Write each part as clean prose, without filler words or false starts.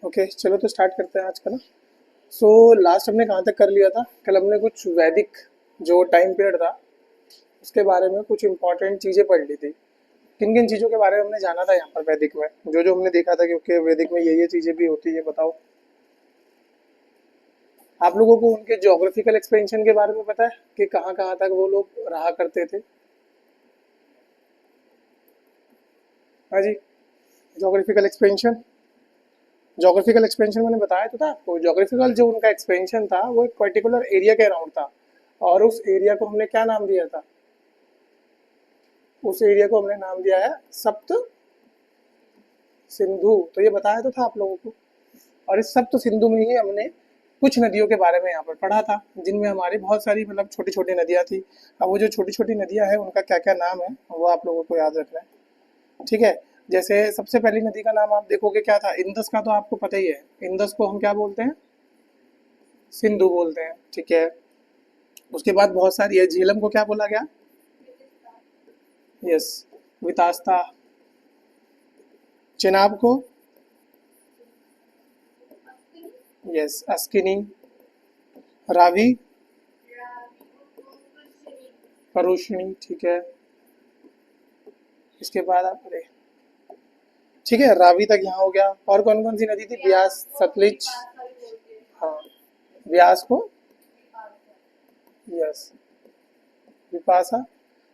Okay, चलो तो start करते हैं आज का ना। सो लास्ट हमने कहाँ तक कर लिया था? कल हमने कुछ वैदिक जो टाइम पीरियड था उसके बारे में कुछ इंपॉर्टेंट चीज़ें पढ़ ली थी। किन किन चीज़ों के बारे में हमने जाना था यहाँ पर वैदिक में, जो जो हमने देखा था कि ओके वैदिक में ये चीज़ें भी होती है, बताओ। आप लोगों को उनके जोग्राफिकल एक्सपेंशन के बारे में पता है कि कहाँ कहाँ तक वो लोग रहा करते थे? हाँ जी, जोग्राफिकल एक्सपेंशन। जोग्राफिकल एक्सपेंशन मैंने बताया तो था आपको। जोग्राफिकल जो उनका एक्सपेंशन था वो एक पर्टिकुलर एरिया के अराउंड था, और उस एरिया को हमने क्या नाम दिया था? उस एरिया को हमने नाम दिया है सप्त सिंधु। तो ये बताया तो था आप लोगों को। और इस सप्त सिंधु में ही हमने कुछ नदियों के बारे में यहाँ पर पढ़ा था, जिनमें हमारी बहुत सारी मतलब छोटी छोटी नदियाँ थी। अब वो जो छोटी छोटी नदियाँ हैं उनका क्या क्या नाम है वो आप लोगों को याद रखना है, ठीक है। जैसे सबसे पहली नदी का नाम आप देखोगे क्या था? इंदस का तो आपको पता ही है। इंदस को हम क्या बोलते हैं? सिंधु बोलते हैं, ठीक है। उसके बाद बहुत सारी है। झेलम को क्या बोला गया? यस, वितास्ता। चिनाब को? यस, अस्किनी। रावी? परुष्णी, ठीक है। इसके बाद आप अरे, ठीक है, रावी तक यहाँ हो गया। और कौन कौन सी नदी थी? ब्यास, सतलुज। हाँ, ब्यास को? यस, विपाशा।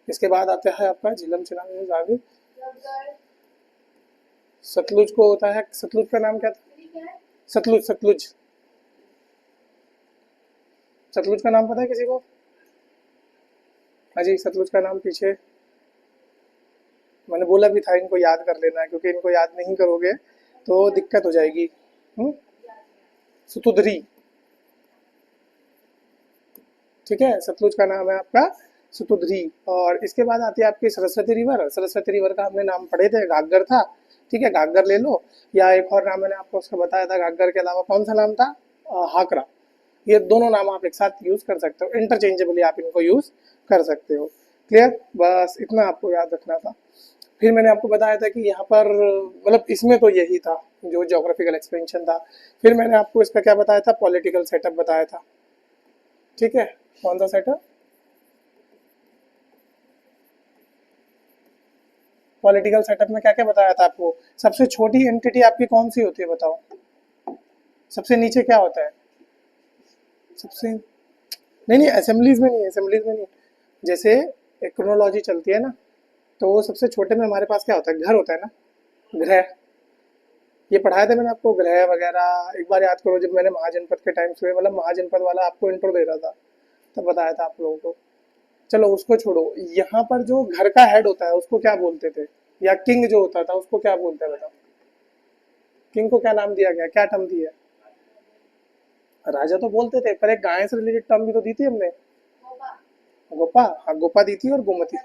इसके बाद आता है आपका झेलम, चिनाब, रावी। सतलुज को होता है, सतलुज का नाम क्या था? सतलुज, सतलुज। सतलुज का नाम पता है किसी को? हाँ जी, सतलुज का नाम पीछे मैंने बोला भी था इनको याद कर लेना है, क्योंकि इनको याद नहीं करोगे तो दिक्कत हो जाएगी। सुतुदरी, ठीक है। सतलुज का नाम है आपका सुतुदरी। और इसके बाद आती है आपकी सरस्वती रिवर। सरस्वती रिवर का हमने नाम पढ़े थे, घाघर था, ठीक है, घाघर ले लो। या एक और नाम मैंने आपको उसका बताया था, घाघर के अलावा कौन सा नाम था? हाकरा। ये दोनों नाम आप एक साथ यूज कर सकते हो, इंटरचेंजेबली आप इनको यूज कर सकते हो। क्लियर? बस इतना आपको याद रखना था। फिर मैंने आपको बताया था कि यहाँ पर मतलब इसमें तो यही था जो ज्योग्राफिकल एक्सपेंशन था। फिर मैंने आपको इसका क्या बताया था? पॉलिटिकल सेटअप बताया था, ठीक है। कौन सा सेटअप? पॉलिटिकल सेटअप में क्या क्या बताया था आपको? सबसे छोटी एंटिटी आपकी कौन सी होती है, बताओ? सबसे नीचे क्या होता है? सबसे नहीं नहीं, असेंबलीज में नहीं, असेंबलीज में नहीं। जैसे एक क्रोनोलॉजी चलती है ना, तो वो सबसे छोटे में हमारे पास क्या होता है? घर होता है ना, ग्रह। ये पढ़ाया था मैंने आपको, ग्रह वगैरह। एक बार याद करो, जब मैंने महाजनपद के टाइम से मतलब महाजनपद वाला आपको इंट्रो दे रहा था तब बताया था आप लोगों को। चलो उसको छोड़ो। यहाँ पर जो घर का हेड होता है उसको क्या बोलते थे? या किंग जो होता था उसको क्या बोलते हैं, बताओ? किंग को क्या नाम दिया गया, क्या टर्म दिया? राजा तो बोलते थे, पर एक गाय से रिलेटेड टर्म भी तो दी थी हमने। गोपा, हाँ गोपा दी थी, और गोमती,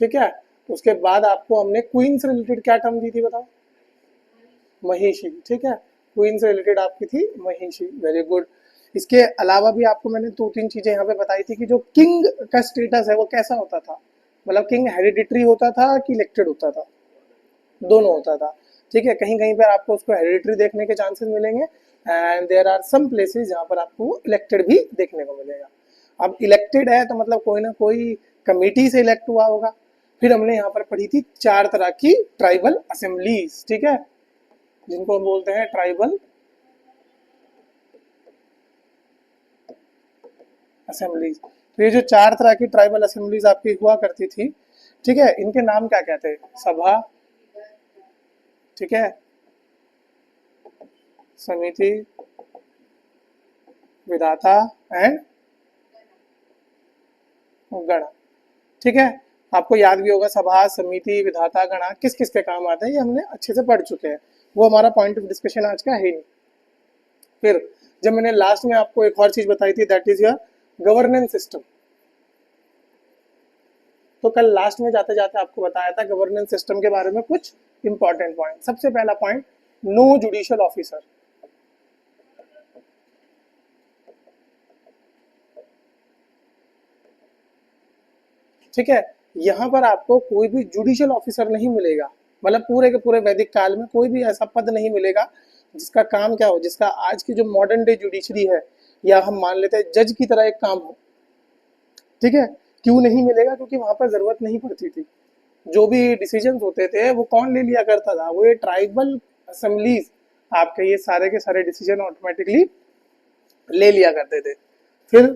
ठीक है। उसके बाद आपको हमने क्वीन से रिलेटेड क्या टर्म दी थी, बताओ? महिषी, ठीक है। क्वीन से रिलेटेड आपकी थी महिषी, वेरी गुड। इसके अलावा भी आपको मैंने दो तीन चीजें यहाँ पे बताई थी कि जो किंग का स्टेटस है वो कैसा होता था। मतलब किंग हेरिडिटरी होता था कि इलेक्टेड होता था? दोनों होता था, ठीक है। कहीं कहीं पर आपको उसको हेरिडिटरी देखने के चांसेस मिलेंगे, and there are some places जहाँ पर आपको इलेक्टेड भी देखने को मिलेगा। अब इलेक्टेड है तो मतलब कोई ना कोई कमेटी से इलेक्ट हुआ होगा। फिर हमने यहाँ पर पढ़ी थी चार तरह की ट्राइबल असेंबलीज, ठीक है, जिनको हम बोलते हैं ट्राइबल असेंबलीज। तो ये जो चार तरह की ट्राइबल असेंबलीज आपकी हुआ करती थी, ठीक है, इनके नाम क्या कहते हैं? सभा, ठीक है, समिति, विधाता एंड गण, ठीक है। आपको याद भी होगा सभा, समिति, विधाता, गणा किस किस के काम आते हैं, ये हमने अच्छे से पढ़ चुके हैं। वो हमारा पॉइंट ऑफ डिस्कशन आज का है ही नहीं। फिर जब मैंने लास्ट में आपको एक और चीज बताई थी, that is your governance system. तो कल लास्ट में जाते जाते आपको बताया था गवर्नेंस सिस्टम के बारे में कुछ इंपॉर्टेंट पॉइंट। सबसे पहला पॉइंट, नो जुडिशियल ऑफिसर, ठीक है। यहाँ पर आपको कोई भी जुडिशियल ऑफिसर नहीं मिलेगा, मतलब पूरे के पूरे वैदिक काल में कोई भी ऐसा पद नहीं मिलेगा जिसका काम क्या हो, जिसका आज की जो मॉडर्न डे जुडिशरी है, या हम मान लेते हैं जज की तरह एक काम हो, ठीक है। क्यों नहीं मिलेगा? क्योंकि वहां पर जरूरत नहीं पड़ती थी। जो भी डिसीजन होते थे वो कौन ले लिया करता था? वो ये ट्राइबल असेंबलीज आपके ये सारे के सारे डिसीजन ऑटोमेटिकली ले लिया करते थे। फिर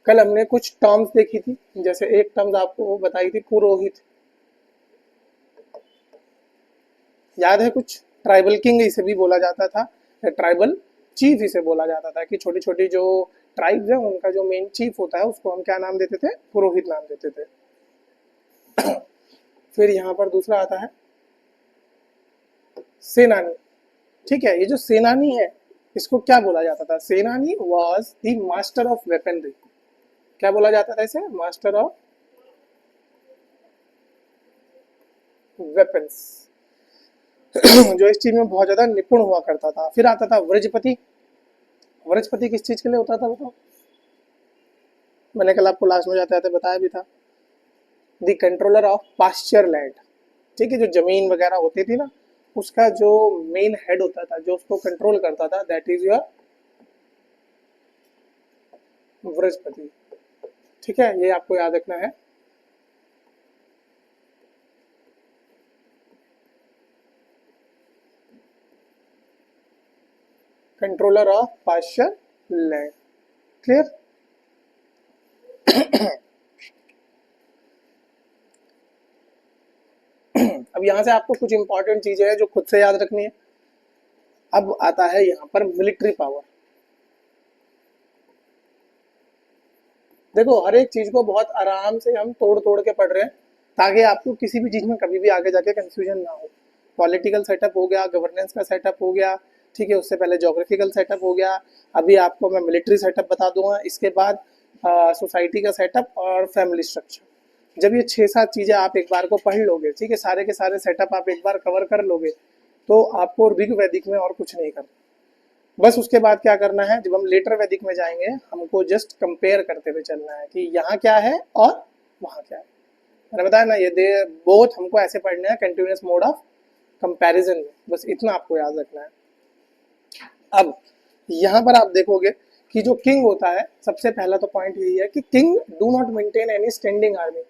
कल हमने कुछ टर्म्स देखी थी, जैसे एक टर्म्स आपको बताई थी पुरोहित, याद है कुछ? ट्राइबल किंग इसे भी बोला जाता था, या ट्राइबल चीफ इसे बोला जाता था, कि छोटी छोटी जो ट्राइब्स है उनका जो मेन चीफ होता है उसको हम क्या नाम देते थे? पुरोहित नाम देते थे। फिर यहाँ पर दूसरा आता है सेनानी, ठीक है। ये जो सेनानी है इसको क्या बोला जाता था? सेनानी was the master of weaponry. क्या बोला जाता था इसे? Master of weapons. जो इस चीज में बहुत ज्यादा निपुण हुआ करता था। फिर आता था व्रजपति। व्रजपति किस चीज के लिए होता था बताओ? मैंने कल आपको लास्ट में जाते आते बताया भी था। The controller of pasture land, ठीक है। जो जमीन वगैरह होती थी ना, उसका जो मेन हेड होता था, जो उसको कंट्रोल करता था, दैट इज योर व्रजपति, ठीक है। ये आपको याद रखना है। Controller of pasture land, clear? अब यहां से आपको कुछ इंपॉर्टेंट चीजें हैं जो खुद से याद रखनी है। अब आता है यहाँ पर मिलिट्री पावर। देखो हर एक चीज को बहुत आराम से हम तोड़ तोड़ के पढ़ रहे हैं, ताकि आपको किसी भी चीज में कभी भी आगे जाके कंफ्यूजन ना हो। पॉलिटिकल सेटअप हो गया, गवर्नेंस का सेटअप हो गया, ठीक है। उससे पहले ज्योग्राफिकल सेटअप हो गया, अभी आपको मैं मिलिट्री सेटअप बता दूंगा। इसके बाद सोसाइटी का सेटअप और फैमिली स्ट्रक्चर। जब ये 6-7 चीजें आप एक बार को पढ़ लोगे, ठीक है, सारे के सारे सेटअप आप एक बार कवर कर लोगे, तो आपको ऋग वैदिक में और कुछ नहीं करना। बस उसके बाद क्या करना है, जब हम लेटर वैदिक में जाएंगे, हमको जस्ट कंपेयर करते हुए चलना है कि यहाँ क्या है और वहाँ क्या है। मैंने बताया ना, ये दे बोथ हमको ऐसे पढ़ने हैं, कंटिन्यूस मोड ऑफ कंपैरिजन में। बस इतना आपको याद रखना है। अब यहाँ पर आप देखोगे कि जो किंग होता है, सबसे पहला तो पॉइंट यही है कि king do not maintain any standing army,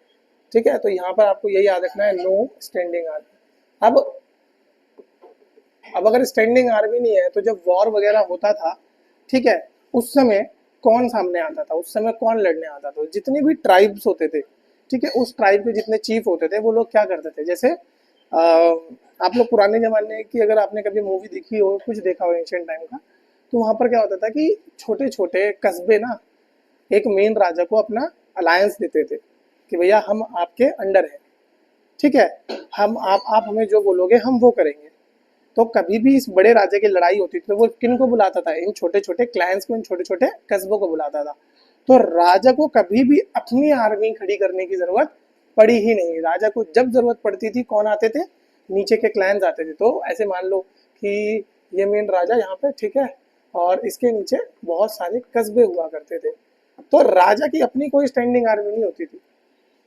ठीक है। तो यहाँ पर आपको यही याद रखना है, नो स्टैंडिंग आर्मी। अब अगर स्टैंडिंग आर्मी नहीं है, तो जब वॉर वगैरह होता था, ठीक है, उस समय कौन सामने आता था? उस समय कौन लड़ने आता था? जितने भी ट्राइब्स होते थे, ठीक है, उस ट्राइब के जितने चीफ होते थे, वो लोग क्या करते थे? जैसे आप लोग पुराने जमाने की अगर आपने कभी मूवी देखी हो, कुछ देखा हो एंशियंट टाइम का, तो वहां पर क्या होता था कि छोटे छोटे कस्बे ना एक मेन राजा को अपना अलायंस देते थे कि भैया हम आपके अंडर हैं, ठीक है, हम आप हमें जो बोलोगे हम वो करेंगे। तो कभी भी इस बड़े राजा की लड़ाई होती थी तो वो किन को बुलाता था? इन छोटे छोटे क्लैंस को, इन छोटे छोटे कस्बों को बुलाता था। तो राजा को कभी भी अपनी आर्मी खड़ी करने की जरूरत पड़ी ही नहीं। राजा को जब जरूरत पड़ती थी कौन आते थे? नीचे के क्लैंस आते थे। तो ऐसे मान लो कि ये मेन राजा यहाँ पे, ठीक है, और इसके नीचे बहुत सारे कस्बे हुआ करते थे। तो राजा की अपनी कोई स्टैंडिंग आर्मी नहीं होती थी।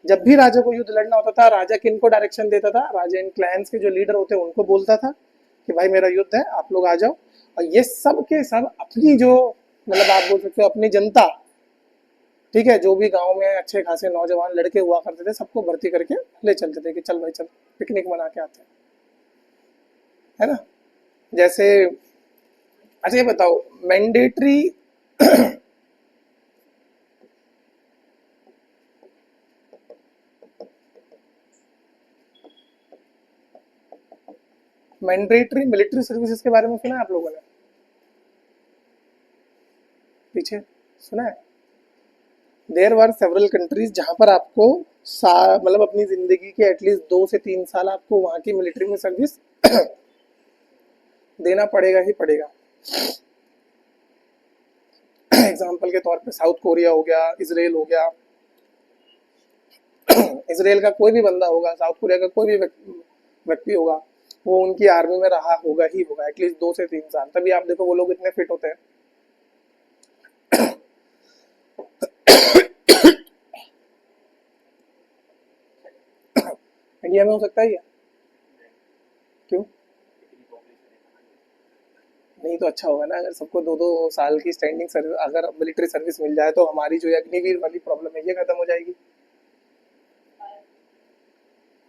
जब भी राजा को युद्ध लड़ना होता था, राजा किन को डायरेक्शन देता था? राजा इन क्लैंस के जो लीडर होते हैं उनको बोलता था कि भाई मेरा युद्ध है, आप लोग आ जाओ। और ये सब के सब अपनी जो, मतलब आप बोल सकते हो अपनी जनता, ठीक है, जो भी गांव में अच्छे खासे नौजवान लड़के हुआ करते थे, सबको भर्ती करके ले चलते थे कि चल भाई चल पिकनिक मना के आते हैं, है ना। जैसे अच्छा ये बताओ, मैंडेटरी मैंडेटरी मिलिट्री सर्विसेज के बारे में सुना है आप लोगों ने? पीछे सुना है? देयर वर सेवरल कंट्रीज जहां पर आपको मतलब अपनी जिंदगी के एटलीस्ट 2 से 3 साल आपको वहां की मिलिट्री में सर्विस देना पड़ेगा ही पड़ेगा। एग्जाम्पल के तौर पे साउथ कोरिया हो गया, इसराइल हो गया। इसराइल का कोई भी बंदा होगा, साउथ कोरिया का कोई भी व्यक्ति होगा, वो उनकी आर्मी में रहा होगा ही होगा एटलीस्ट 2 से 3 साल। तभी आप देखो वो लोग इतने फिट होते हैं। इंडिया में हो सकता है क्या? क्यों? नहीं तो अच्छा होगा ना, अगर सबको 2-2 साल की स्टैंडिंग सर्विस, अगर मिलिट्री सर्विस मिल जाए तो हमारी जो ये अग्निवीर वाली प्रॉब्लम है ये खत्म हो जाएगी।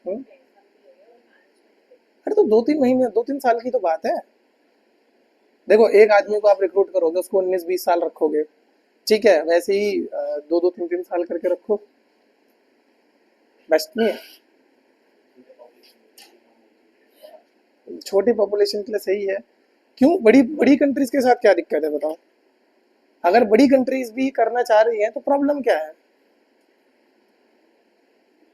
हम्म? अरे तो 2-3 महीने, 2-3 साल की तो बात है। देखो एक आदमी को आप रिक्रूट करोगे, उसको 19-20 साल रखोगे, ठीक है, वैसे ही 2-2 3-3 साल करके रखो, बेस्ट नहीं है? छोटी पॉपुलेशन के लिए सही है। क्यों, बड़ी बड़ी कंट्रीज के साथ क्या दिक्कत है बताओ? अगर बड़ी कंट्रीज भी करना चाह रही हैं तो प्रॉब्लम क्या है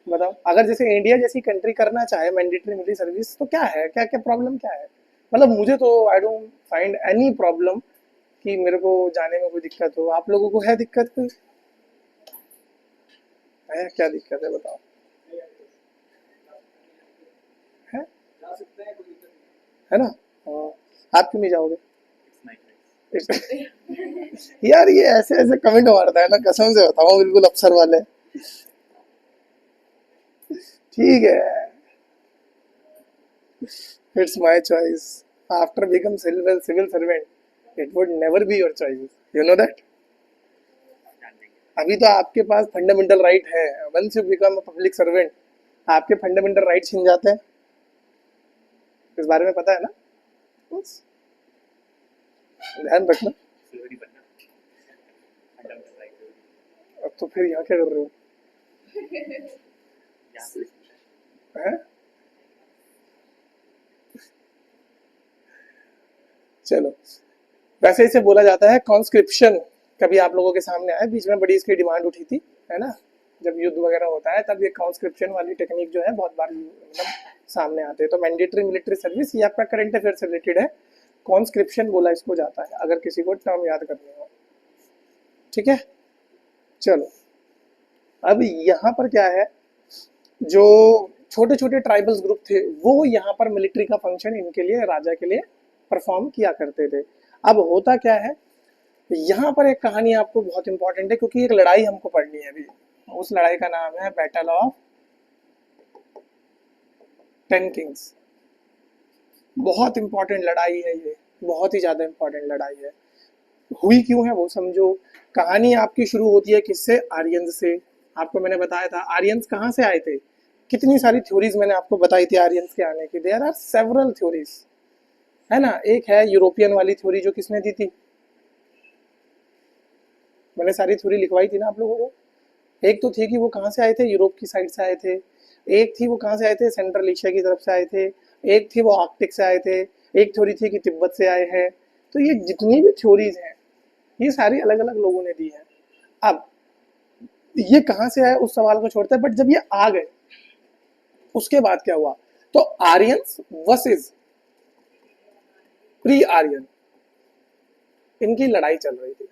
बताओ? अगर जैसे इंडिया जैसी कंट्री करना चाहे मैंडेटरी मिलिट्री सर्विस तो क्या है, क्या क्या प्रॉब्लम क्या है? मतलब मुझे तो I don't find any problem कि मेरे को जाने में कोई दिक्कत हो। आप लोगों को है दिक्कत कोई? है, क्या दिक्कत है बताओ? है है ना? हाँ। आप क्यों नहीं जाओगे? यार ये ऐसे ऐसे कमेंट मारता है ना, कसम से बताऊं, बिल्कुल अफसर वाले। ठीक है, it's my choice. After become civil servant it would never be your choice, you know that. अभी तो आपके पास फंडामेंटल राइट है, once you become a public servant आपके फंडामेंटल राइट छिन जाते हैं। इस बारे में पता है ना? बस ध्यान रखना। अब तो फिर यहाँ क्या कर रहे हो? हैं? चलो, वैसे इसे बोला जाता है कॉन्स्क्रिप्शन। कभी आप लोगों के सामने आया, बीच में बड़ी इसकी डिमांड उठी थी, है ना? जब युद्ध वगैरह होता है तब ये कॉन्स्क्रिप्शन वाली टेक्निक जो है बहुत बार मतलब सामने आते हैं। तो मैंडेटरी मिलिट्री सर्विस ये आपका करंट अफेयर से रिलेटेड है। कॉन्स्क्रिप्शन बोला इसको जाता है, अगर किसी को टर्म याद करनी हो। ठीक है, चलो। अब यहाँ पर क्या है, जो छोटे छोटे ट्राइबल्स ग्रुप थे वो यहाँ पर मिलिट्री का फंक्शन इनके लिए, राजा के लिए परफॉर्म किया करते थे। अब होता क्या है, यहाँ पर एक कहानी आपको बहुत इंपॉर्टेंट है, क्योंकि एक लड़ाई हमको पढ़नी है अभी। उस लड़ाई का नाम है बैटल ऑफ 10 किंग्स। बहुत इंपॉर्टेंट लड़ाई है ये, बहुत ही ज्यादा इंपॉर्टेंट लड़ाई है। हुई क्यों है वो समझो। कहानी आपकी शुरू होती है किससे? आर्यंस से। आपको मैंने बताया था आर्यंस कहाँ से आए थे, कितनी सारी थ्योरीज मैंने आपको बताई थी आर्यंस के आने की। देयर आर सेवरल थ्योरीज, है ना? एक है यूरोपियन वाली थ्योरी, जो किसने दी थी? मैंने सारी थ्योरी लिखवाई थी ना आप लोगों को। एक तो थी कि वो कहाँ से आए थे, यूरोप की साइड से आए थे। एक थी वो कहाँ से आए थे, सेंट्रल एशिया की तरफ से आए थे। एक थी वो आर्कटिक से आए थे। एक थ्योरी थी कि तिब्बत से आए हैं। तो ये जितनी भी थ्योरीज हैं ये सारी अलग अलग लोगों ने दी है। अब ये कहाँ से आए उस सवाल को छोड़ते हैं, बट जब ये आ गए उसके बाद क्या हुआ? तो आर्यंस वर्सेस प्री आर्यन, इनकी लड़ाई चल रही थी।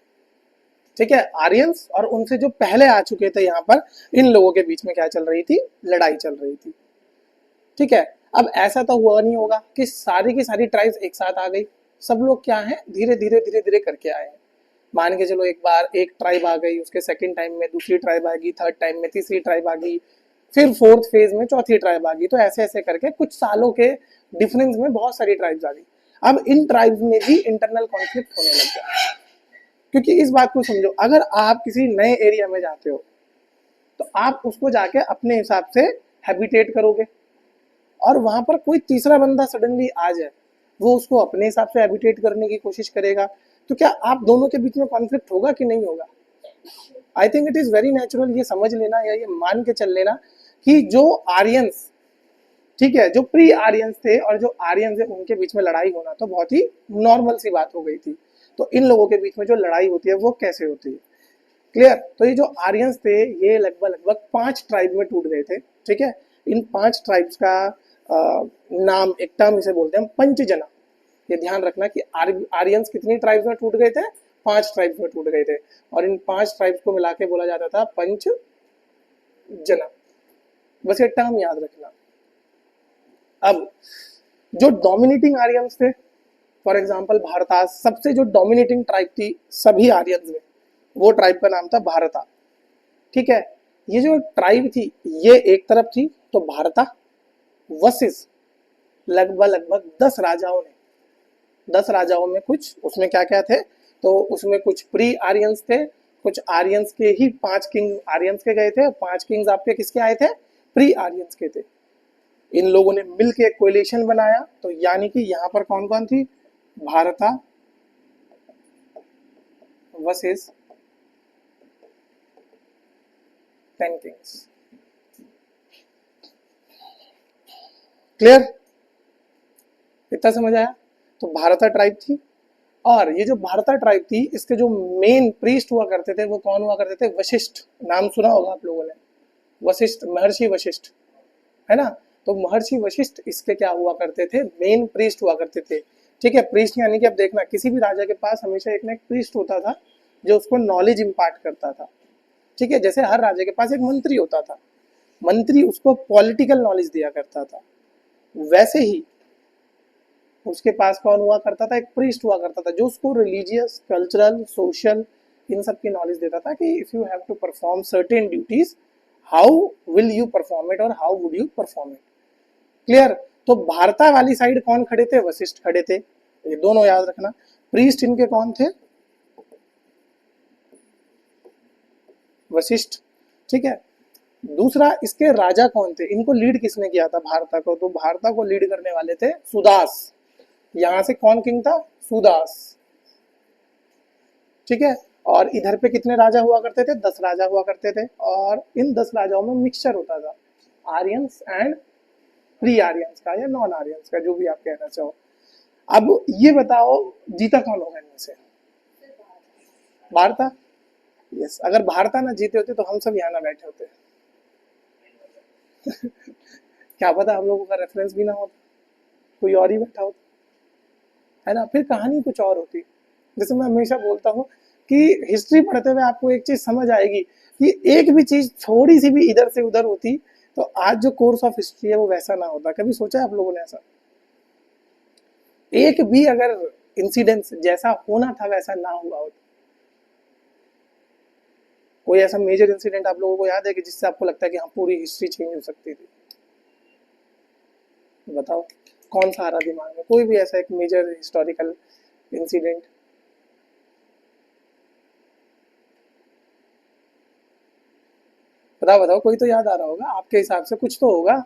ठीक है, आर्यंस और उनसे जो पहले आ चुके थे यहाँ पर, इन लोगों के बीच में क्या चल रही थी? लड़ाई चल रही थी। ठीक है, अब ऐसा तो हुआ नहीं होगा कि सारी की सारी ट्राइब्स एक साथ आ गई। सब लोग क्या है, धीरे धीरे धीरे धीरे करके आए हैं। मान के चलो एक बार एक ट्राइब आ गई, उसके सेकंड टाइम में दूसरी ट्राइब आ गई, थर्ड टाइम में तीसरी ट्राइब आ गई, फिर फोर्थ फेज में चौथी ट्राइब आ गई। तो ऐसे ऐसे करके कुछ सालों के डिफरेंस में बहुत सारी ट्राइब्स आ गई। अब इन ट्राइब्स में भी इंटरनल कॉन्फ्लिक्ट होने लग गया। क्योंकि इस बात को समझो, अगर आप किसी नए एरिया में जाते हो तो आप उसको जाके अपने हिसाब से हैबिटेट करोगे, और वहां पर कोई तीसरा बंदा सडनली आ जाए, वो उसको अपने हिसाब से हैबिटेट करने की कोशिश करेगा। तो क्या आप दोनों के बीच में कॉन्फ्लिक्ट होगा कि नहीं होगा? I think it is very natural. ये समझ लेना या ये मान के चल लेना कि जो आर्यंस, ठीक है, जो प्री आर्यंस थे और जो आर्यंस है उनके बीच में लड़ाई होना तो बहुत ही नॉर्मल सी बात हो गई थी। तो इन लोगों के बीच में जो लड़ाई होती है वो कैसे होती है? क्लियर? तो ये जो आर्यंस थे ये लगभग लगभग 5 ट्राइब में टूट गए थे। ठीक है, इन 5 ट्राइब्स का नाम, एक टर्म इसे बोलते हैं पंचजना। ये ध्यान रखना कि आर्यंस कितनी ट्राइब्स में टूट गए थे? 5 ट्राइब्स में टूट गए थे, और इन 5 ट्राइब्स को मिला के बोला जाता था पंचजना। बस ये टर्म याद रखना। अब जो डोमिनेटिंग आर्यंस थे, फॉर एग्जाम्पल भारतास, सबसे जो डोमिनेटिंग ट्राइब थी सभी आर्यंस में, वो ट्राइब का नाम था भारता। ठीक है, ये जो ट्राइब थी ये एक तरफ थी, तो भारता वर्सेस लगभग लगभग 10 राजाओं ने 10 राजाओं में कुछ उसमें क्या क्या थे, तो उसमें कुछ प्री आर्यंस थे, कुछ आर्यंस के ही 5 किंग आर्यंस के गए थे, 5 किंग्स आपके किसके आए थे, प्री आर्यंस के थे। इन लोगों ने मिलकर एक कोलिशन बनाया, तो यानी कि यहाँ पर कौन कौन थी, भारता वर्सेस 10 किंग्स। क्लियर, इतना समझ आया। तो भारता ट्राइब थी, और ये जो भारता ट्राइब थी इसके जो मेन प्रीस्ट हुआ करते थे वो कौन हुआ करते थे, वशिष्ठ, नाम सुना होगा आप लोगों ने, वशिष्ठ, महर्षि वशिष्ठ, है ना। तो महर्षि वशिष्ठ इसके क्या हुआ करते थे, मेन प्रीस्ट हुआ करते थे। ठीक है, प्रीस्ट यानी कि अब देखना किसी भी राजा के पास हमेशा एक ना एक प्रीस्ट होता था जो उसको नॉलेज इम्पार्ट करता था। ठीक है, जैसे हर राजा के पास एक मंत्री होता था, मंत्री उसको पॉलिटिकल नॉलेज दिया करता था, वैसे ही उसके पास कौन हुआ करता था, एक प्रीस्ट हुआ करता था जो उसको रिलीजियस, कल्चरल, सोशल, इन सब की नॉलेज देता था कि if you have to perform certain duties, how will you perform it और how would you perform it. Clear. तो भारता वाली साइड कौन खड़े थे, वशिष्ठ खड़े थे, ये दोनों याद रखना। प्रीस्ट इनके कौन थे, वशिष्ठ। ठीक है, दूसरा इसके राजा कौन थे, इनको लीड किसने किया था भारता को, तो भारता को लीड करने वाले थे सुदास। यहां से कौन किंग था, सुदास। ठीक है, और इधर पे कितने राजा हुआ करते थे, 10 राजा हुआ करते थे, और इन 10 राजाओं में मिक्सचर होता था आर्यंस एंड प्री आर्यंस का या नॉन आर्यंस का, जो भी आप कहना चाहो। अब ये बताओ जीता कौन होगा इनमें से, भारता। यस, अगर भारता ना जीते होते तो हम सब यहाँ ना बैठे होते। क्या पता हम लोगों का रेफरेंस भी ना होता, कोई और ही बैठा होता, है ना, फिर कहानी कुछ और होती। जैसे मैं हमेशा बोलता हूँ कि हिस्ट्री पढ़ते हुए आपको एक चीज समझ आएगी कि एक भी चीज थोड़ी सी भी इधर से उधर होती तो आज जो कोर्स ऑफ हिस्ट्री है वो वैसा ना होता। कभी सोचा है आप लोगों ने ऐसा, एक भी अगर इंसिडेंस जैसा होना था वैसा ना हुआ होता। कोई ऐसा मेजर इंसिडेंट आप लोगों को याद है कि जिससे आपको लगता है कि हाँ पूरी हिस्ट्री चेंज हो सकती थी, बताओ कौन सा आ रहा दिमाग में, कोई भी ऐसा एक मेजर हिस्टोरिकल इंसिडेंट। बताओ बताओ, कोई तो याद आ रहा होगा आपके हिसाब से, कुछ तो होगा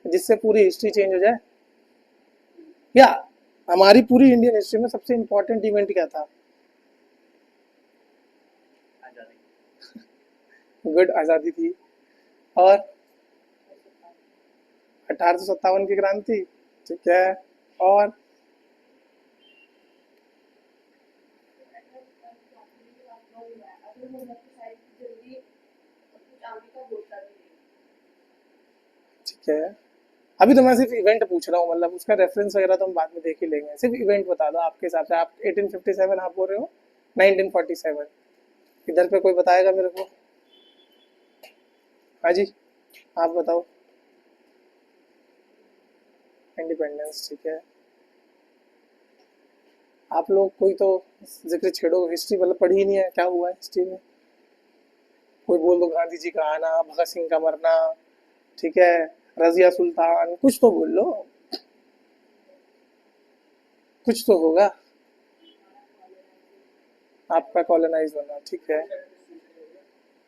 जिससे पूरी हिस्ट्री चेंज हो जाए। या हमारी पूरी इंडियन हिस्ट्री में सबसे इंपॉर्टेंट इवेंट क्या था, गुड, आज़ादी थी। और 1857 की क्रांति, ठीक है। और ठीक है, अभी तो मैं सिर्फ इवेंट पूछ रहा हूँ, मतलब उसका रेफरेंस वगैरह तो हम बाद में देख ही लेंगे, सिर्फ इवेंट बता दो आपके हिसाब से। आप 1857 आप बोल रहे हो, 1947 इधर पे कोई बताएगा मेरे को, हाँ जी आप बताओ। इंडिपेंडेंस, ठीक है। आप लोग कोई तो जिक्र छेड़ो, हिस्ट्री मतलब पढ़ी ही नहीं है, क्या हुआ है हिस्ट्री में, कोई बोल दो गांधी जी का आना, भगत सिंह का मरना, ठीक है, रजिया सुल्तान, कुछ तो बोल लो, कुछ तो होगा। आपका कॉलोनाइज होना, ठीक है।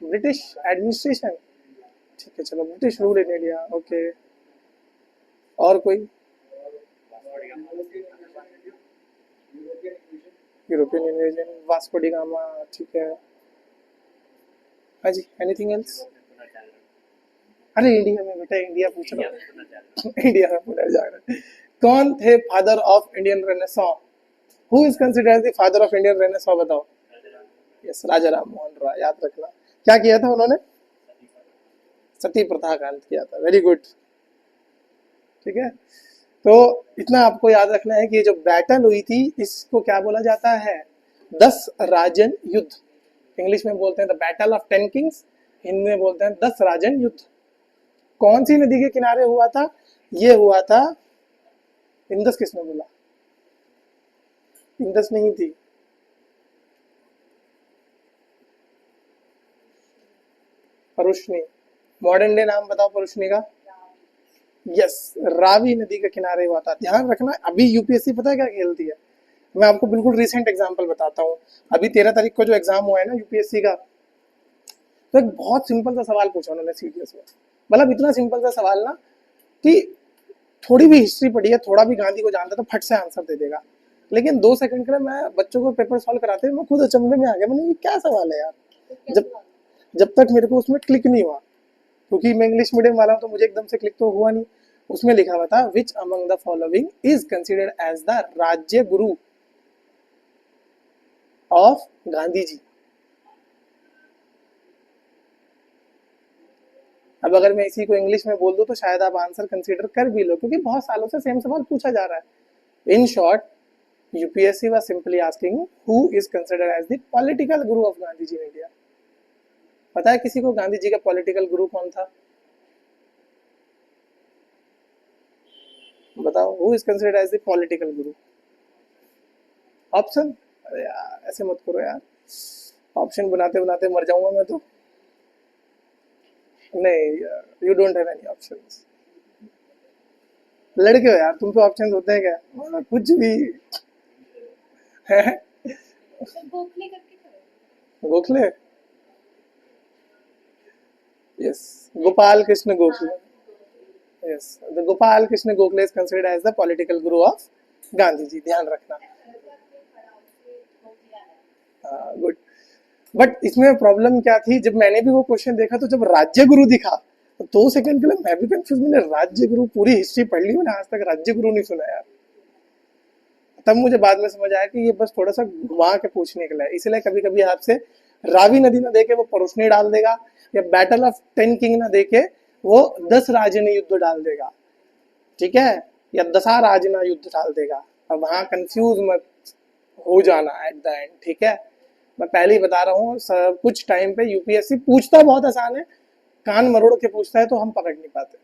ब्रिटिश एडमिनिस्ट्रेशन, ठीक है, चलो British rule in India, okay. और कोई, European invasion, Vasco D gamma, ठीक है। हाँ जी, एनीथिंग एल्स। अरे इंडिया में बेटा, इंडिया पूछ रहा हूँ। इंडिया में पुनर्जागरण। कौन थे father of Indian renaissance, who is considered the father of Indian renaissance, बताओ। यस, राजा राम मोहन रॉय, याद रखना। क्या किया था उन्होंने, सती प्रथा का अंत किया था, वेरी गुड। ठीक है, तो इतना आपको याद रखना है कि ये जो बैटल हुई थी इसको क्या बोला जाता है, 10 राजन युद्ध। इंग्लिश में बोलते हैं the battle of 10 Kings, Hindi में बोलते हैं 10 राजन युद्ध। कौन सी नदी के किनारे हुआ था, ये हुआ था, इंदस किसने बोला, इंदस नहीं थी, परुष्णी। मॉडर्न डे नाम बताओ परुष्णी का, यस, रावी नदी के किनारे हुआ था। ध्यान रखना, अभी यूपीएससी पता है क्या खेलती है, मैं आपको बिल्कुल रिसेंट एग्जांपल बताता हूँ। अभी 13 तारीख को जो एग्जाम हुआ है ना यूपीएससी का, तो एक बहुत सिंपल सा सवाल पूछा उन्होंने सीडीएस में। मतलब इतना सिंपल सा सवाल ना कि थोड़ी भी हिस्ट्री पढ़ी है, थोड़ा भी गांधी को जानता तो फट से आंसर दे देगा। लेकिन 2 सेकंड के लिए मैं बच्चों को पेपर सॉल्व कराते हुए मैं खुद अचंभे में आ गया। मैंने ये क्या सवाल है यार, जब जब तक मेरे को उसमें क्लिक नहीं हुआ, क्योंकि मैं इंग्लिश मीडियम वाला हूँ तो मुझे एकदम से क्लिक तो हुआ नहीं। उसमें लिखा हुआ था which among the following is considered as the राज्य गुरु ऑफ गांधी जी। अब अगर मैं इसी को इंग्लिश में बोल दूं तो शायद आप आंसर कंसीडर कर भी लो, क्योंकि बहुत सालों से सेम सवाल पूछा जा रहा है। In short, UPSC was simply asking who is considered as the political guru of Gandhi ji in India। पता है किसी को गांधी जी का पॉलिटिकल गुरु कौन था? बताओ, who is considered as the political guru? Option? अरे यार ऐसे मत करो यार, ऑप्शन बनाते बनाते मर जाऊंगा मैं तो। नहीं यार, you don't have any options. लड़के हो यार, तुम पे ऑप्शंस होते हैं क्या? कुछ भी है। Gokhale, yes, Gopal Krishna Gokhale. Yes, the Gopal Krishna Gokhale is considered as the political guru of Gandhi ji, ध्यान रखना। गुड। बट इसमें प्रॉब्लम क्या थी, जब मैंने भी वो क्वेश्चन देखा तो जब राज्य गुरु दिखा तो 2 सेकंड के लिए मैं भी कंफ्यूज। मैंने राज्य गुरु, पूरी हिस्ट्री पढ़ ली मैंने, आज तक राज्य गुरु नहीं सुना यार। तब मुझे बाद में समझ आया कि ये बस थोड़ा सा घुमा के पूछने के लिए, इसलिए कभी कभी आपसे रावी नदी ना देके वो परोसनी डाल देगा, या बैटल ऑफ 10 किंग ना देके वो 10 राजनी युद्ध डाल देगा, ठीक है, या 10 राजना युद्ध डाल देगा। अब वहां कंफ्यूज मत हो जाना एट द एंड, ठीक है। मैं पहले ही बता रहा हूँ, कुछ टाइम पे यूपीएससी पूछता बहुत आसान है, कान मरोड़ के पूछता है तो हम पकड़ नहीं पाते,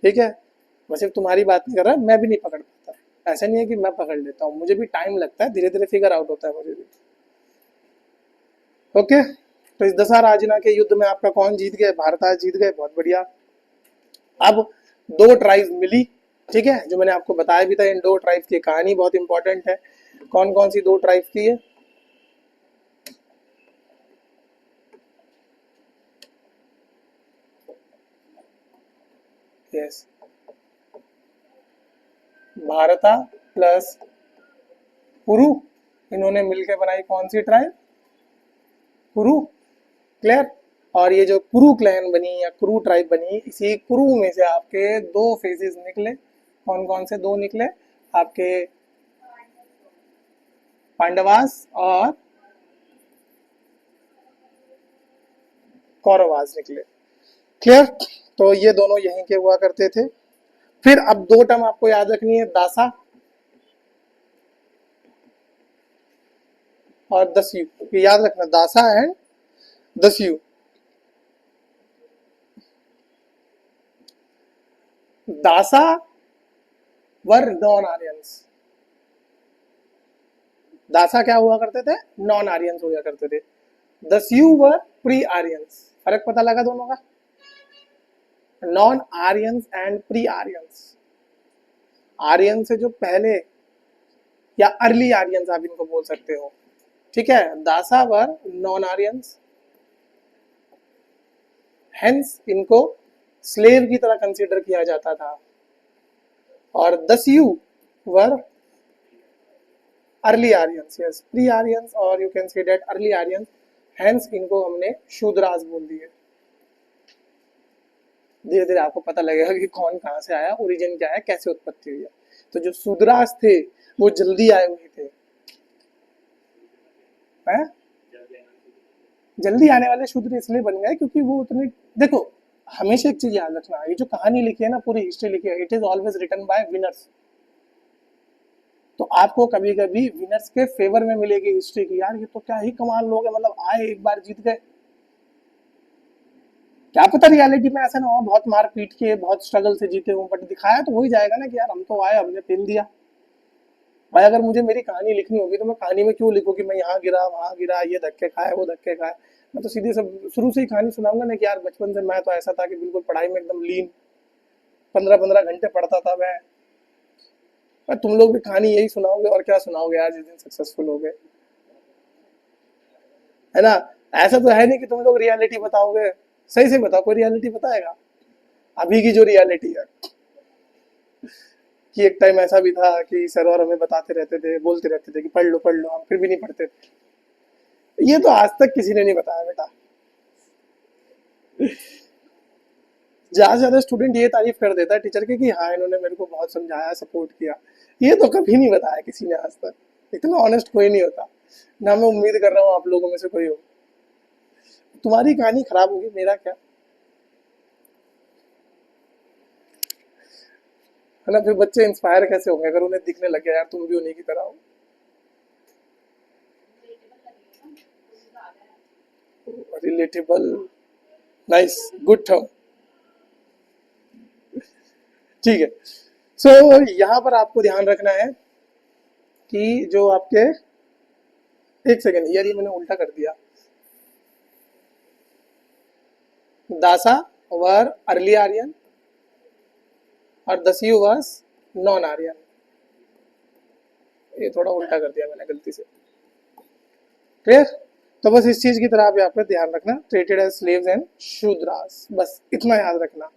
ठीक है। मैं सिर्फ तुम्हारी बात नहीं कर रहा, मैं भी नहीं पकड़ पाता। ऐसा नहीं है कि मैं पकड़ लेता हूँ, मुझे भी टाइम लगता है, धीरे धीरे फिगर आउट होता है मुझे भी। ओके, तो इस 10 राजना के युद्ध में आपका कौन जीत गए? भारत आज जीत गए, बहुत बढ़िया। अब 2 ट्राइब्स मिली, ठीक है, जो मैंने आपको बताया भी था। इन 2 ट्राइब्स की कहानी बहुत इंपॉर्टेंट है। कौन कौन सी 2 ट्राइब्स की है? यस, भारता प्लस कुरु, इन्होंने मिलकर बनाई कौन सी ट्राइब? कुरु, क्लियर। और ये जो कुरु क्लैन बनी या कुरु ट्राइब बनी, इसी कुरु में से आपके 2 फेजेस निकले। कौन कौन से 2 निकले आपके? पांडवास और कौरवास निकले, क्लियर। तो ये दोनों यहीं के हुआ करते थे। फिर अब 2 टर्म आपको याद रखनी है, दासा और दस्यु, ये याद रखना, दासा एंड दस्यु। दासा वर नॉन आर्यंस, दासा क्या हुआ करते थे? नॉन आर्यंस हुआ करते थे। दस्यु वर प्री आर्यंस। फर्क पता लगा दोनों का? Non Aryans and pre Aryans. Aryan से जो पहले, या अर्ली आर्यंस आप इनको बोल सकते हो, ठीक है। दासा वर नॉन आर्यंस, हेंस इनको स्लेव की तरह कंसीडर किया जाता था। और दस्यु were early Aryans, yes, pre Aryans, और you can say that early Aryans, hence इनको हमने शूद्रास बोल दिए। धीरे धीरे आपको पता लगेगा कि कौन कहाँ से आया, ओरिजिन क्या है, कैसे उत्पत्ति हुई है। तो जो शूद्रास थे वो जल्दी आए हुए थे, है? जल्दी आने वाले शूद्र इसलिए बन गए क्योंकि वो उतने, देखो हमेशा एक चीज याद रखना, ये जो कहानी लिखी है ना, पूरी हिस्ट्री लिखी है, it is always written by winners. तो आपको कभी कभी विनर्स के फेवर में मिलेगी हिस्ट्री की, यार ये तो क्या ही कमाल लोग है, मतलब आए एक बार जीत गए। क्या पता रियलिटी में ऐसा ना हो, बहुत मार पीट के बहुत स्ट्रगल से जीते हो, बट दिखाया तो वही जाएगा ना कि यार हम तो आए, हमने पेल दिया। भाई अगर मुझे मेरी कहानी लिखनी होगी तो मैं कहानी में क्यों लिखूँ कि मैं यहाँ गिरा वहां गिरा, ये धक्के खाए वो धक्के खाए। मैं तो सीधे सब शुरू से ही कहानी सुनाऊंगा ना कि यार बचपन से मैं तो ऐसा था कि बिल्कुल पढ़ाई में एकदम लीन, 15-15 घंटे पढ़ता था मैं, पर तुम लोग भी कहानी यही सुनाओगे और क्या सुनाओगे यार जिस दिन सक्सेसफुल हो गए, है ना। ऐसा तो है नहीं कि तुम लोग रियलिटी बताओगे। सही से बताओ, कोई रियलिटी बताएगा अभी की जो रियलिटी है? कि एक टाइम ऐसा भी था कि सर और हमें बताते रहते थे, बोलते रहते थे कि पढ़ लो, हम फिर भी नहीं पढ़ते थे। ये तो आज तक किसी ने नहीं बताया बेटा। ज्यादा से ज्यादा स्टूडेंट ये तारीफ कर देता है टीचर की कि हाँ इन्होंने मेरे को बहुत समझाया, सपोर्ट किया। ये तो कभी नहीं बताया किसी ने आज तक। इतना ऑनेस्ट कोई नहीं होता। ना मैं उम्मीद कर रहा हूँ आप लोगों में से कोई हो। तुम्हारी कहानी खराब होगी, मेरा क्या, है ना। फिर बच्चे इंस्पायर कैसे होंगे अगर उन्हें दिखने लग गया यार तुम भी उन्हीं की तरह हो। Relatable, nice, good thought. ठीक है। सो यहाँ पर आपको ध्यान रखना है कि जो आपके, एक सेकेंड यार ये मैंने उल्टा कर दिया। दासा वर अर्ली आर्यन और दस्यु वाज नॉन आर्यन। ये थोड़ा उल्टा कर दिया मैंने गलती से। क्लियर। तो बस इस चीज की तरह आप यहाँ पे ध्यान रखना, treated as slaves and Shudras, बस इतना याद रखना।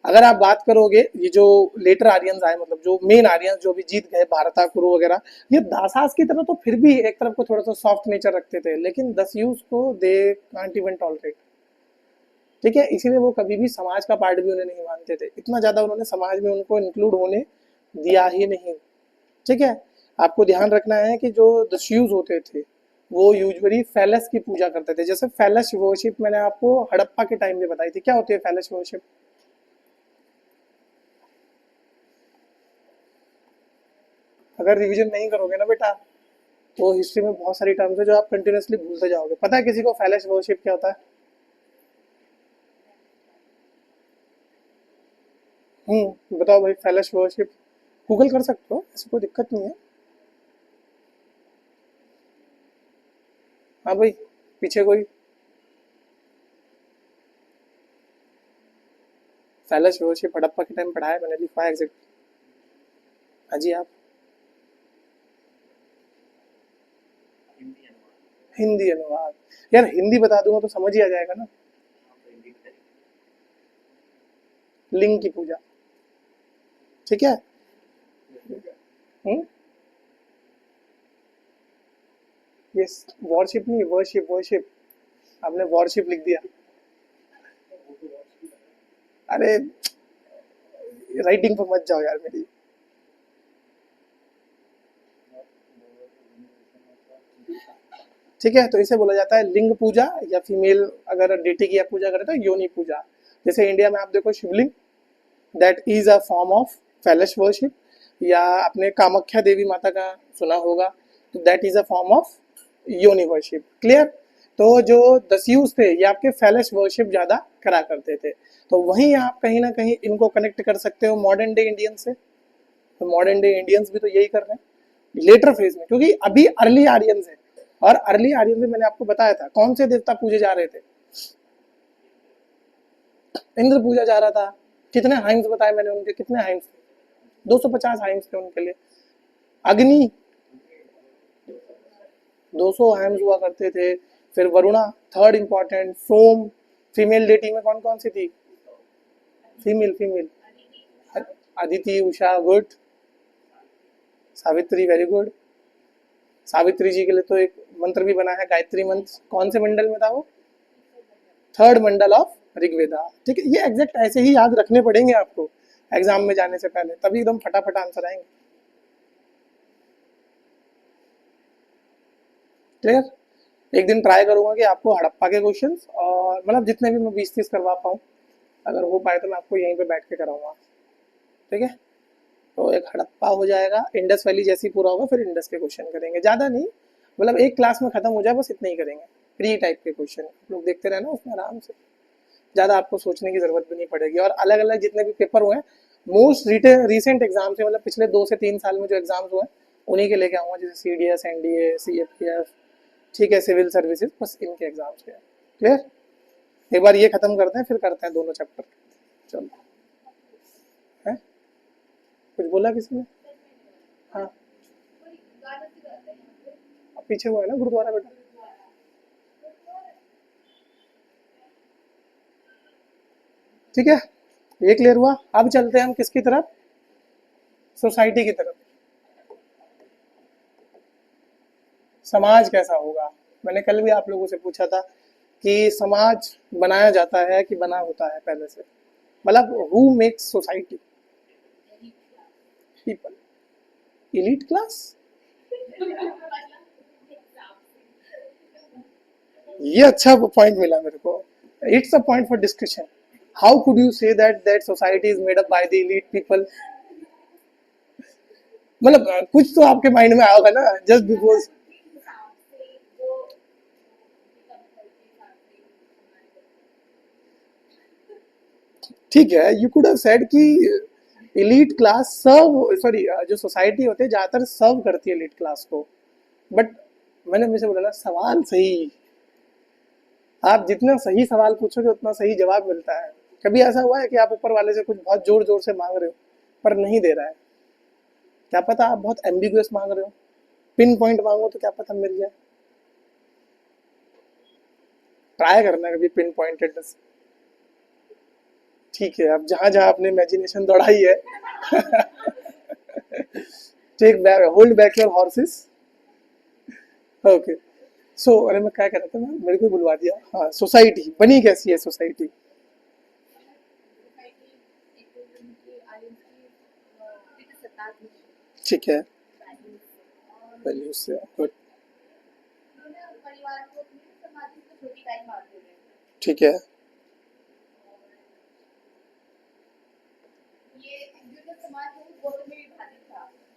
अगर आप बात करोगे ये जो लेटर आर्यंस आए, मतलब जो मेन आर्यंस जो भी जीत गए, भारता कुरु वगैरह, ये दासास की तरह तो फिर भी एक तरफ को थोड़ा सा सॉफ्ट नेचर रखते थे, लेकिन दस्युस को दे कांट इवन टॉलरेट। ठीक है, इसीलिए वो कभी भी समाज का पार्ट भी उन्हें नहीं मानते थे, इतना ज्यादा उन्होंने समाज में उनको इंक्लूड होने दिया ही नहीं। ठीक है। आपको ध्यान रखना है कि जो दस्युस होते थे वो यूजुअली फैलस की पूजा करते थे। जैसे फैलस वर्शिप मैंने आपको हड़प्पा के टाइम में बताई थी, क्या होती है फैलस वर्शिप? अगर रिवीजन नहीं करोगे ना बेटा तो हिस्ट्री में बहुत सारी टर्म्स है जो आप कंटिन्यूसली भूलते जाओगे। पता है किसी को फैलस वर्शिप क्या होता है? बताओ भाई, फैलस वर्शिप गूगल कर सकते हो, ऐसी कोई दिक्कत नहीं है। हाँ भाई, पीछे कोई फैलस वर्शिप हड़प्पा के टाइम पढ़ा है मैंने, लिखा है एग्जैक्ट। हाँ जी आप। हिंदी अनुवाद यार, हिंदी बता दूंगा तो समझ ही आ जाएगा ना। लिंग की पूजा। ठीक है। हम्म। ये वॉरशिप नहीं, वर्शिप वर्शिप। आपने वॉरशिप लिख दिया। अरे राइटिंग पर मत जाओ यार मेरी। ठीक है, तो इसे बोला जाता है लिंग पूजा, या फीमेल अगर डेटी की आप पूजा करें तो योनि पूजा। जैसे इंडिया में आप देखो शिवलिंग, that is a form of phallus worship. या आपने कामाख्या देवी माता का सुना होगा, तो that is a form of योनि वर्शिप। क्लियर। तो जो दस्यूज थे ये आपके फैलस वर्शिप ज्यादा करा करते थे। तो वहीं आप कहीं ना कहीं इनको कनेक्ट कर सकते हो मॉडर्न डे इंडियन से। तो मॉडर्न डे इंडियंस भी तो यही कर रहे हैं लेटर फेज में, क्योंकि अभी अर्ली आर्यंस है। और अर्ली आर्यन में मैंने आपको बताया था कौन से देवता पूजे जा रहे थे, इंद्र पूजा जा रहा था। कितने हाइम्स बताए मैंने उनके, कितने हाइम्स थे? 250 हाइम्स थे उनके लिए। अग्नि 200 हाइम्स हुआ करते थे। फिर Varuna third important. Soma, female deity में कौन कौन सी थी? Female female. Aditi, Usha good, Savitri very good. Savitri ji के लिए तो एक मंत्र भी बना है, गायत्री मंत्र। कौन से मंडल में था वो? Third Mandal of Rigveda. ठीक है, ये एग्जैक्ट ऐसे ही याद रखने पड़ेंगे आपको एग्जाम में जाने से पहले, तभी एकदम फटाफट आंसर आएंगे। क्लियर। एक दिन ट्राई करूंगा कि आपको हड़प्पा के क्वेश्चंस और मतलब जितने भी मैं 20-30 करवा पाऊँ, अगर हो पाए तो मैं आपको यहीं पे बैठ के कराऊंगा। ठीक है। तो एक हड़प्पा हो जाएगा, इंडस वैली जैसे ही पूरा होगा फिर इंडस के क्वेश्चन करेंगे, ज़्यादा नहीं, मतलब एक क्लास में खत्म हो जाए बस, इतना ही करेंगे। प्री टाइप के क्वेश्चन लोग देखते रहना उसमें आराम से, ज़्यादा आपको सोचने की जरूरत भी नहीं पड़ेगी। और अलग अलग जितने भी पेपर हुए हैं मोस्ट रिसेंट एग्जाम से, मतलब पिछले 2 से 3 साल में जो एग्जाम्स हुए हैं उन्हीं के लेके आऊँगा, जैसे CDS, NDA, CFPF, ठीक है, सिविल सर्विसेज, बस इनके एग्जाम्स के। क्लियर। एक बार ये खत्म करते हैं फिर करते हैं दोनों चैप्टर। चलो, है कुछ बोला किसी ने? हाँ, अब पीछे हुआ है ना गुरुद्वारा बेटा। ठीक है, ये क्लियर हुआ। अब चलते हैं हम किसकी तरफ? सोसाइटी की तरफ। समाज कैसा होगा? मैंने कल भी आप लोगों से पूछा था कि समाज बनाया जाता है कि बना होता है पहले से, मतलब who makes society? People. Elite class? ये अच्छा पॉइंट मिला मेरे को। It's a point for discussion. How could you say that society is made up by the elite people? मतलब कुछ तो आपके माइंड में आएगा ना, जस्ट बिकॉज। ठीक है, यू कुड हैव सेड कि इलीट क्लास सर्व, सॉरी, जो सोसाइटी होती है ज्यादातर सर्व करती है इलीट क्लास को, बट मैंने हमेशा बोला ना, सवाल सही। आप जितना सही सवाल पूछोगे उतना सही जवाब मिलता है। कभी ऐसा हुआ है कि आप ऊपर वाले से कुछ बहुत जोर जोर से मांग रहे हो पर नहीं दे रहा है? क्या पता आप बहुत एम्बिगुअस मांग रहे हो, पिन पॉइंट मांगो तो क्या पता मिल जाए। ट्राई करना कभी पिन पॉइंटेडनेस। ठीक है, अब जहां जहां आपने इमेजिनेशन दौड़ाई है take back, hold back your horses. Okay, so अरे मैं क्या कह रहा था, मैं मेरे को बुलवा दिया। हाँ, सोसाइटी बनी कैसी है सोसाइटी? ठीक है, वैल्यूज से गुड। ठीक है,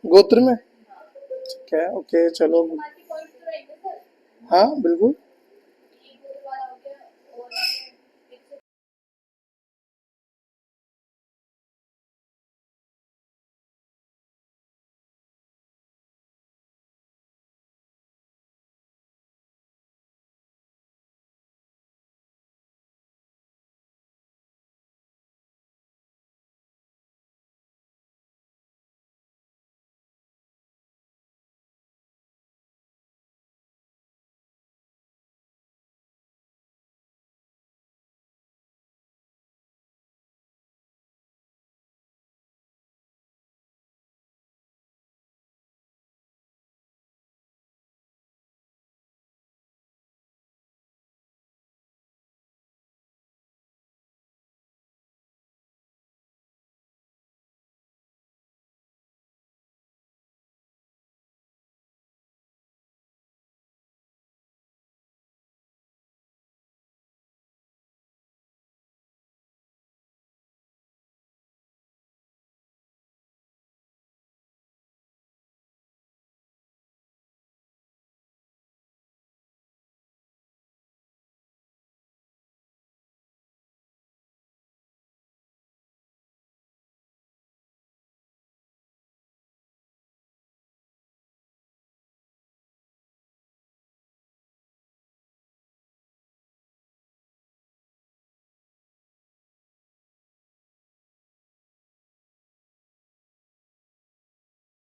गोत्र में। ठीक है, ओके चलो। हाँ बिल्कुल।